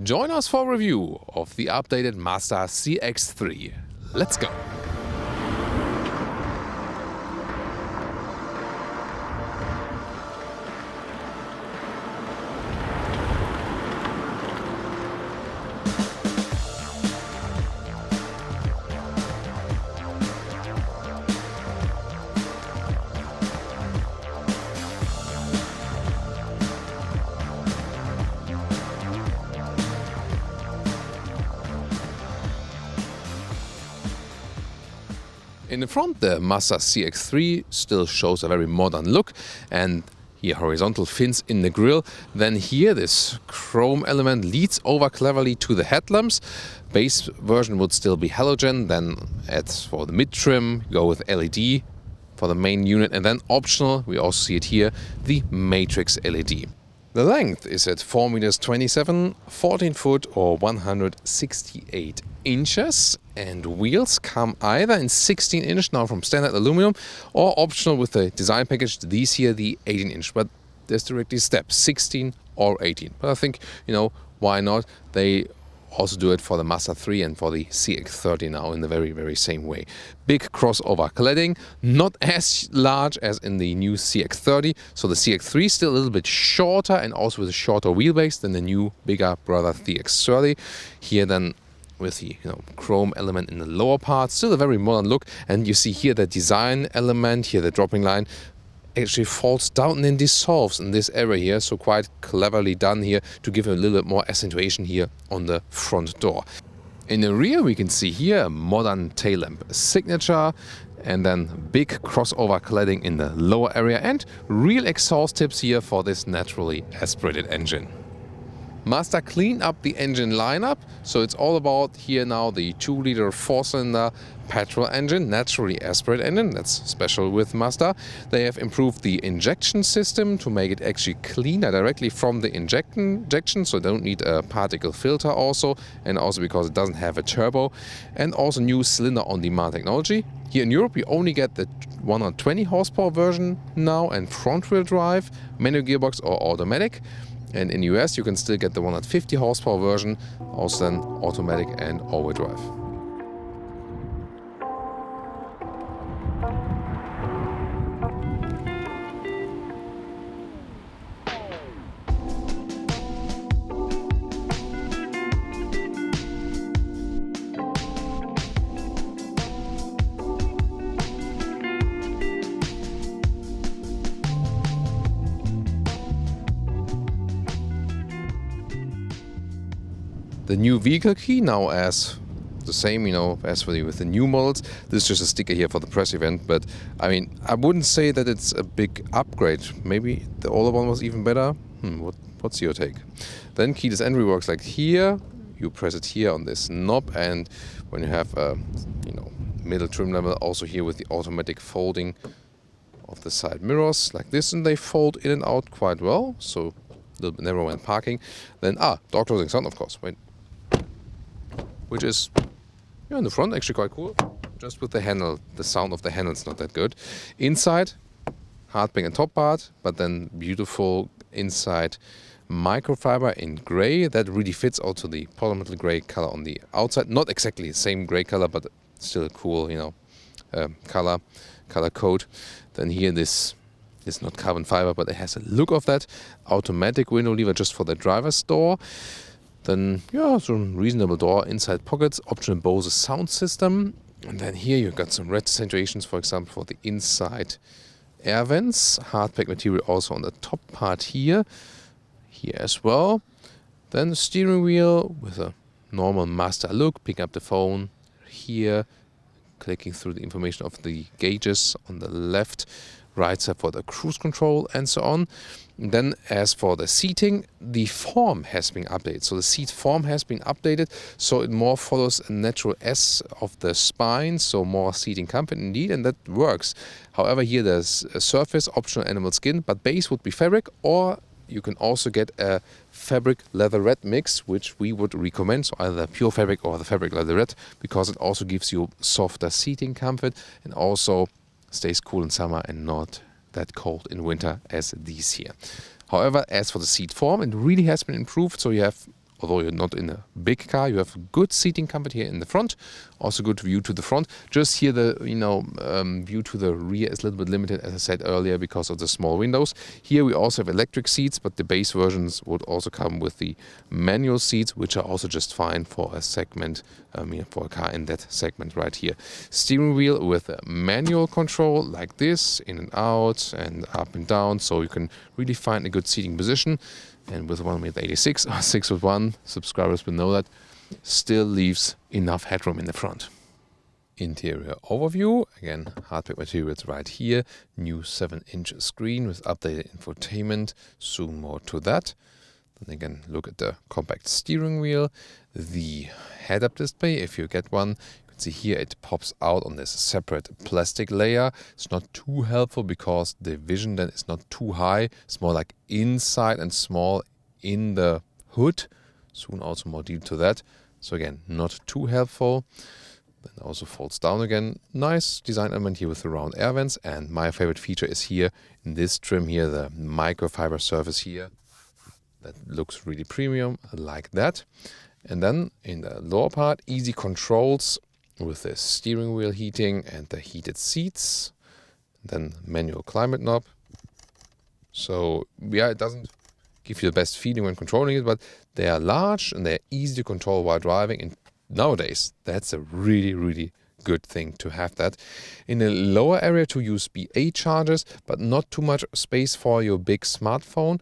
Join us for a review of the updated Mazda CX3. Let's go! In the front, the Mazda CX3 still shows a very modern look, and here horizontal fins in the grille. Then here this chrome element leads over cleverly to the headlamps. Base version would still be halogen, then for the mid-trim, go with LED for the main unit, and then optional, we also see it here, the matrix LED. The length is at 4 meters 27, 14 foot or 168 inches, and wheels come either in 16-inch now from standard aluminum or optional with the design package. These here the 18-inch, but there's directly steps 16 or 18. But I think, why not? They also do it for the Mazda 3 and for the CX30 now in the very, very same way. Big crossover cladding, not as large as in the new CX30. So the CX3 is still a little bit shorter and also with a shorter wheelbase than the new, bigger brother CX30. Here then with the chrome element in the lower part, still a very modern look. And you see here the design element, here the dropping line, actually falls down and then dissolves in this area here, so quite cleverly done here to give a little bit more accentuation here on the front door. In the rear we can see here a modern tail lamp signature, and then big crossover cladding in the lower area and real exhaust tips here for this naturally aspirated engine. Mazda cleaned up the engine lineup, so it's all about here now the 2-liter 4-cylinder petrol engine, naturally aspirated engine, that's special with Mazda. They have improved the injection system to make it actually cleaner directly from the injection, so they don't need a particle filter also, and also because it doesn't have a turbo, and also new cylinder on demand technology. Here in Europe you only get the 120 horsepower version now and front wheel drive, manual gearbox or automatic. And in the US you can still get the 150 horsepower version, also then automatic and all-wheel drive. The new vehicle key now as the same, as with the new models. This is just a sticker here for the press event, but I wouldn't say that it's a big upgrade. Maybe the older one was even better. What's your take? Then keyless entry works like here. You press it here on this knob, and when you have middle trim level, also here with the automatic folding of the side mirrors like this, and they fold in and out quite well, so a little bit narrow when parking. Then door closing sound, of course. Wait. Which is in the front actually quite cool. Just with the handle, the sound of the handle is not that good. Inside, hard pink and top part, but then beautiful inside microfiber in gray. That really fits also the polymetal gray color on the outside. Not exactly the same gray color, but still a cool, color code. Then here this is not carbon fiber, but it has a look of that. Automatic window lever just for the driver's door. Then, some reasonable door, inside pockets, optional Bose sound system. And then here you've got some red accentuations, for example, for the inside air vents. Hardpack material also on the top part here as well. Then the steering wheel with a normal Mazda look, picking up the phone here, clicking through the information of the gauges on the left, right side for the cruise control and so on. And then as for the seating, the form has been updated. So the seat form has been updated, so it more follows a natural S of the spine, so more seating comfort indeed, and that works. However, here there's a surface, optional animal skin, but base would be fabric, or you can also get a fabric leatherette mix, which we would recommend, so either the pure fabric or the fabric leatherette, because it also gives you softer seating comfort and also stays cool in summer and not that cold in winter as these here. However, as for the seat form, it really has been improved, so you have although you're not in a big car, you have good seating comfort here in the front. Also good view to the front. Just here the view to the rear is a little bit limited, as I said earlier, because of the small windows. Here we also have electric seats, but the base versions would also come with the manual seats, which are also just fine for a segment, for a car in that segment right here. Steering wheel with a manual control like this, in and out and up and down, so you can really find a good seating position. And with 1.86 or 6'1", subscribers will know that, still leaves enough headroom in the front. Interior overview, again, hardback materials right here, new 7-inch screen with updated infotainment, soon more to that. Then again, look at the compact steering wheel, the head-up display, if you get one. You can see here it pops out on this separate plastic layer. It's not too helpful because the vision then is not too high. It's more like inside and small in the hood. Soon also more detail to that. So again, not too helpful. Then also folds down again. Nice design element here with the round air vents. And my favorite feature is here in this trim here, the microfiber surface here. That looks really premium, like that. And then in the lower part, easy controls with the steering wheel heating and the heated seats. Then manual climate knob. So yeah, it doesn't give you the best feeling when controlling it, but they are large and they're easy to control while driving. And nowadays, that's a really, really good thing to have that. In the lower area to USB-A chargers, but not too much space for your big smartphone.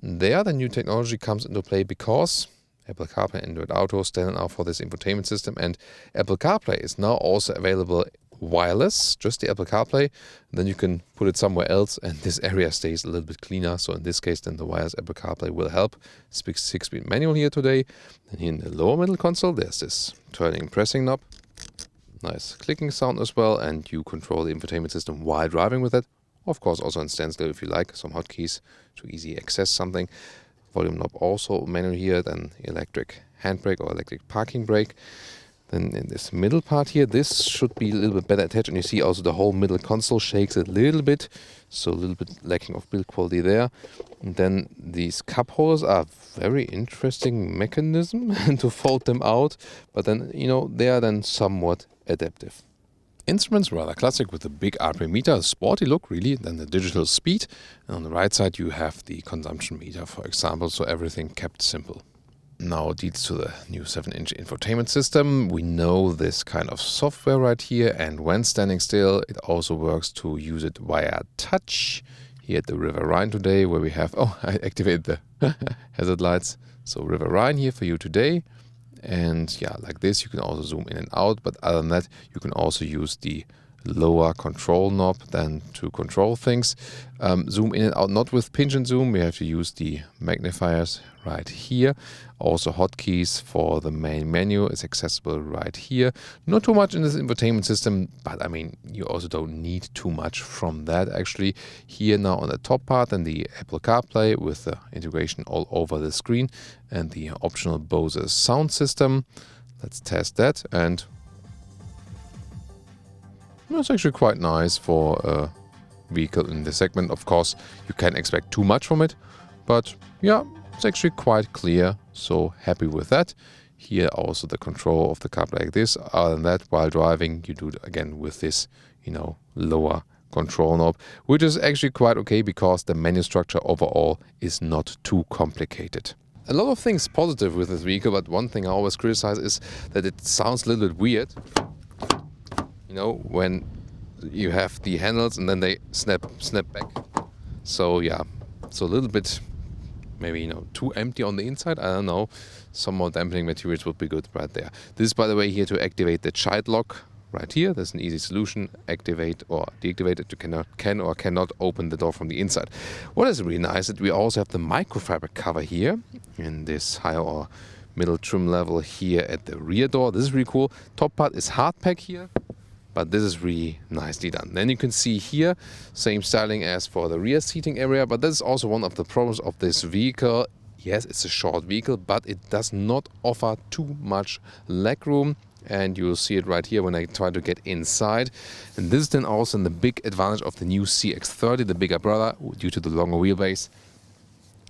There, the new technology comes into play because Apple CarPlay and Android Auto stand out for this infotainment system, and Apple CarPlay is now also available wireless, just the Apple CarPlay. Then you can put it somewhere else and this area stays a little bit cleaner. So in this case, then the wireless Apple CarPlay will help. 6-speed manual here today. And here in the lower middle console, there's this turning and pressing knob. Nice clicking sound as well, and you control the infotainment system while driving with it. Of course, also in standstill if you like, some hotkeys to easy access something. Volume knob also manual here, then electric handbrake or electric parking brake. Then in this middle part here, this should be a little bit better attached, and you see also the whole middle console shakes a little bit, so a little bit lacking of build quality there. And then these cup holders are very interesting mechanism to fold them out, but then they are then somewhat adaptive. Instruments rather classic with a big RPM meter, a sporty look really, then the digital speed. And on the right side you have the consumption meter, for example, so everything kept simple. Now details to the new 7-inch infotainment system. We know this kind of software right here, and when standing still it also works to use it via touch. Here at the River Rhine today, where we have, I activated the hazard lights. So River Rhine here for you today. And yeah, like this, you can also zoom in and out. But other than that, you can also use the lower control knob then to control things. Zoom in and out, not with pinch and zoom. We have to use the magnifiers right here. Also hotkeys for the main menu is accessible right here. Not too much in this infotainment system, but I mean, you also don't need too much from that actually. Here now on the top part, and the Apple CarPlay with the integration all over the screen, and the optional Bose sound system. Let's test that, and it's actually quite nice for a vehicle in this segment. Of course, you can't expect too much from it, but yeah, it's actually quite clear, so happy with that. Here also the control of the car like this. Other than that, while driving, you do it again with this, lower control knob, which is actually quite okay because the menu structure overall is not too complicated. A lot of things positive with this vehicle, but one thing I always criticize is that it sounds a little bit weird. When you have the handles and then they snap back. So yeah, so a little bit maybe too empty on the inside. I don't know. Some more dampening materials would be good right there. This is, by the way, here to activate the child lock right here. There's an easy solution. Activate or deactivate it. You can or cannot open the door from the inside. What is really nice is that we also have the microfiber cover here in this higher or middle trim level here at the rear door. This is really cool. Top part is hard pack here, but this is really nicely done. Then you can see here, same styling as for the rear seating area, but this is also one of the problems of this vehicle. Yes, it's a short vehicle, but it does not offer too much legroom. And you'll see it right here when I try to get inside. And this is then also the big advantage of the new CX3, the bigger brother, due to the longer wheelbase.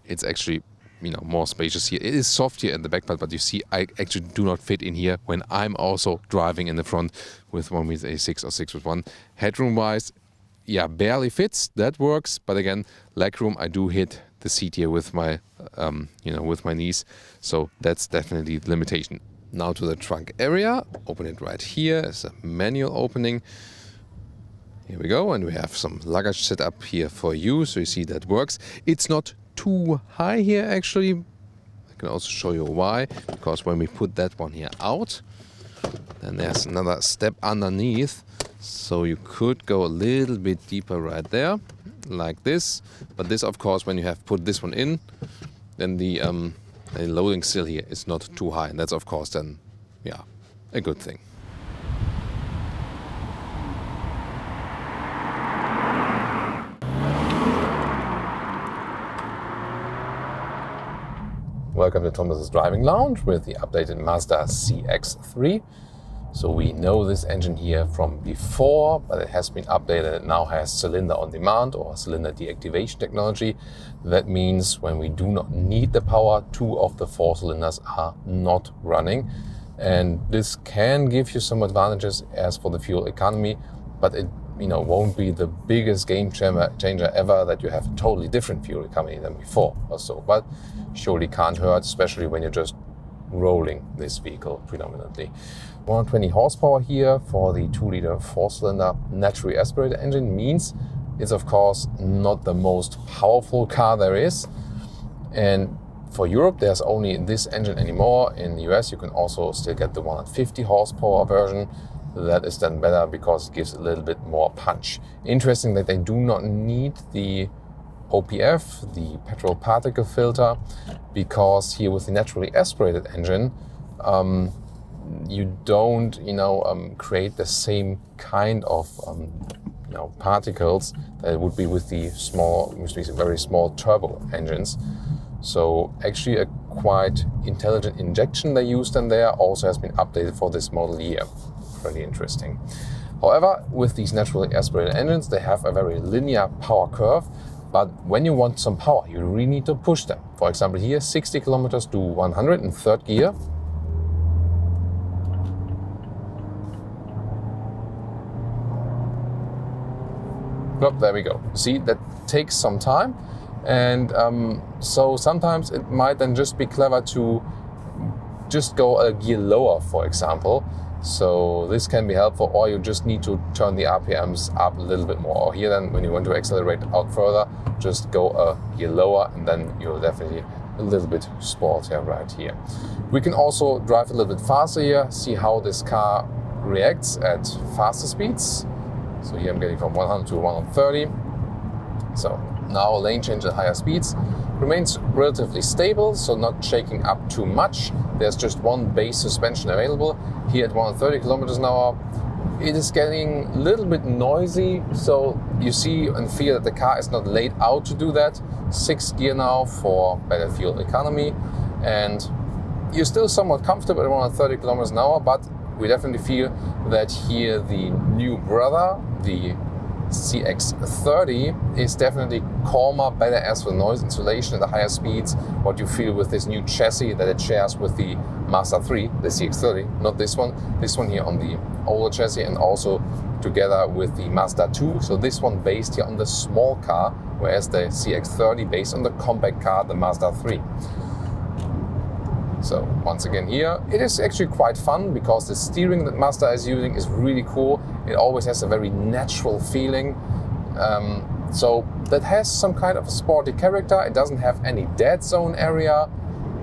It's actually more spacious here. It is soft here in the back part, but you see I actually do not fit in here when I'm also driving in the front with 1.86 or 6.1. Headroom wise, yeah, barely fits. That works, but again, legroom, I do hit the seat here with my with my knees, so that's definitely the limitation. Now to the trunk area. Open it right here. It's a manual opening. Here we go, and we have some luggage set up here for you, so you see that works. It's not too high here actually. I can also show you why, because when we put that one here out, then there's another step underneath, so you could go a little bit deeper right there, like this. But this, of course, when you have put this one in, then the loading sill here is not too high, and that's of course then, yeah, a good thing. Welcome to Thomas's Driving Lounge with the updated Mazda CX3. So we know this engine here from before, but it has been updated. It now has cylinder on demand or cylinder deactivation technology. That means when we do not need the power, 2 of the 4 cylinders are not running. And this can give you some advantages as for the fuel economy, but it won't be the biggest game changer ever that you have a totally different fuel economy than before or so. But surely can't hurt, especially when you're just rolling this vehicle predominantly. 120 horsepower here for the 2-liter 4-cylinder naturally aspirated engine means it's of course not the most powerful car there is. And for Europe, there's only this engine anymore. In the US, you can also still get the 150 horsepower version. That is then better because it gives a little bit more punch. Interesting that they do not need the OPF, the petrol particle filter, because here with the naturally aspirated engine, you don't, create the same kind of, particles that would be with the very small turbo engines. So actually a quite intelligent injection they used in there also has been updated for this model year. Pretty interesting. However, with these naturally aspirated engines, they have a very linear power curve. But when you want some power, you really need to push them. For example, here 60 kilometers to 100 in third gear. Nope, there we go. See, that takes some time. And so sometimes it might then just be clever to just go a gear lower, for example. So this can be helpful, or you just need to turn the RPMs up a little bit more. Or here then, when you want to accelerate out further, just go a gear lower, and then you're definitely a little bit sportier right here. We can also drive a little bit faster here, see how this car reacts at faster speeds. So here I'm getting from 100 to 130. So now lane change at higher speeds. Remains relatively stable, so not shaking up too much. There's just one base suspension available. Here at 130 kilometers an hour, it is getting a little bit noisy, so you see and feel that the car is not laid out to do that. 6th gear now for better fuel economy, and you're still somewhat comfortable at 130 kilometers an hour, but we definitely feel that here the new brother, the CX3, is definitely calmer, better as for noise insulation at the higher speeds. What you feel with this new chassis that it shares with the Mazda 3, the CX30, not this one here on the older chassis, and also together with the Mazda 2. So this one based here on the small car, whereas the CX30 based on the compact car, the Mazda 3. So once again here, it is actually quite fun because the steering that Mazda is using is really cool. It always has a very natural feeling. So that has some kind of a sporty character. It doesn't have any dead zone area,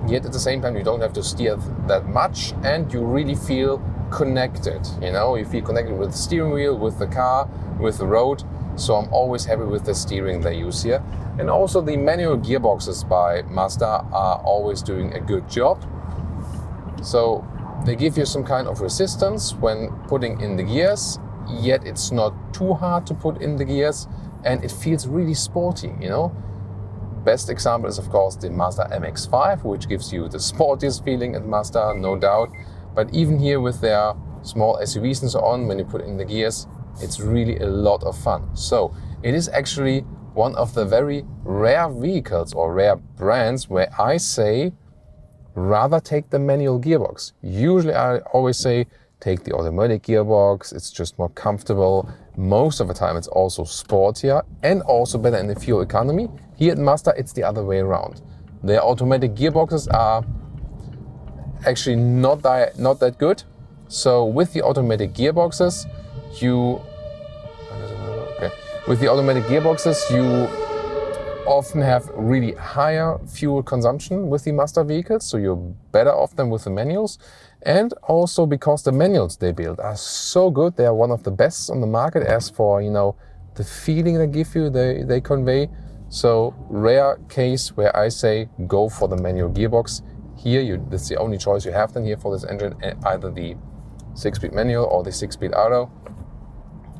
yet at the same time you don't have to steer that much, and you really feel connected. You feel connected with the steering wheel, with the car, with the road. So I'm always happy with the steering they use here. And also the manual gearboxes by Mazda are always doing a good job. So they give you some kind of resistance when putting in the gears, yet it's not too hard to put in the gears, and it feels really sporty, Best example is of course the Mazda MX-5, which gives you the sportiest feeling at Mazda, no doubt. But even here with their small SUVs and so on, when you put in the gears, it's really a lot of fun. So it is actually one of the very rare vehicles or rare brands where I say rather take the manual gearbox. Usually I always say take the automatic gearbox, it's just more comfortable. Most of the time it's also sportier and also better in the fuel economy. Here at Mazda it's the other way around. Their automatic gearboxes are actually not that good. So with the automatic gearboxes, you often have really higher fuel consumption with the Mazda vehicles, so you're better off than with the manuals. And also because the manuals they build are so good, they are one of the best on the market as for, the feeling they give you, they convey. So rare case where I say go for the manual gearbox. Here, that's the only choice you have then here for this engine, either the 6-speed manual or the 6-speed auto.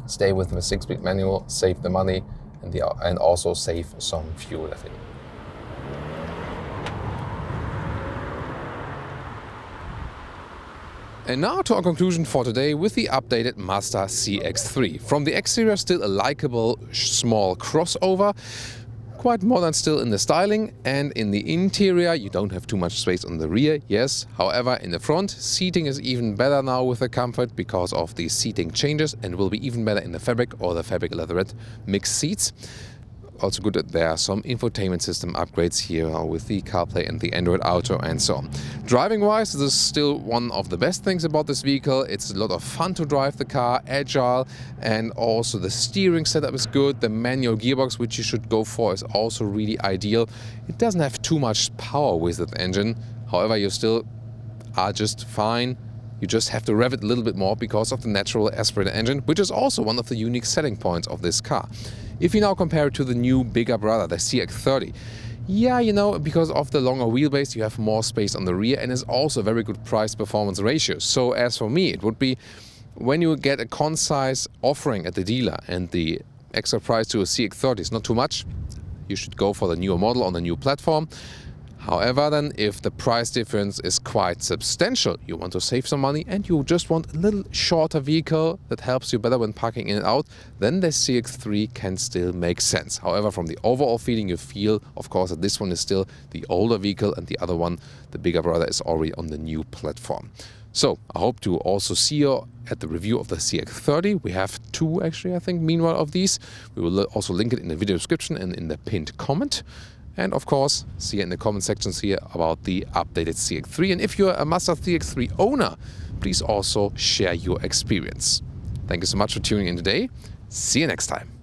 Stay with the 6-speed manual, save the money, and also save some fuel, I think. And now to our conclusion for today with the updated Mazda CX3. From the exterior, still a likable small crossover. Quite modern still in the styling, and in the interior you don't have too much space on the rear, yes. However, in the front, seating is even better now with the comfort because of the seating changes, and will be even better in the fabric or the fabric leatherette mixed seats. Also good that there are some infotainment system upgrades here with the CarPlay and the Android Auto and so on. Driving wise, this is still one of the best things about this vehicle. It's a lot of fun to drive the car, agile, and also the steering setup is good. The manual gearbox, which you should go for, is also really ideal. It doesn't have too much power with that engine. However, you still are just fine. You just have to rev it a little bit more because of the natural aspirated engine, which is also one of the unique selling points of this car. If you now compare it to the new bigger brother, the CX3, because of the longer wheelbase, you have more space on the rear, and it's also a very good price-performance ratio. So as for me, it would be when you get a concise offering at the dealer and the extra price to a CX30 is not too much, you should go for the newer model on the new platform. However, then, if the price difference is quite substantial, you want to save some money and you just want a little shorter vehicle that helps you better when parking in and out, then the CX3 can still make sense. However, from the overall feeling, you feel, of course, that this one is still the older vehicle and the other one, the bigger brother, is already on the new platform. So, I hope to also see you at the review of the CX30. We have two, actually, I think, meanwhile, of these. We will also link it in the video description and in the pinned comment. And of course, see you in the comment sections here about the updated CX3. And if you're a Mazda CX3 owner, please also share your experience. Thank you so much for tuning in today. See you next time.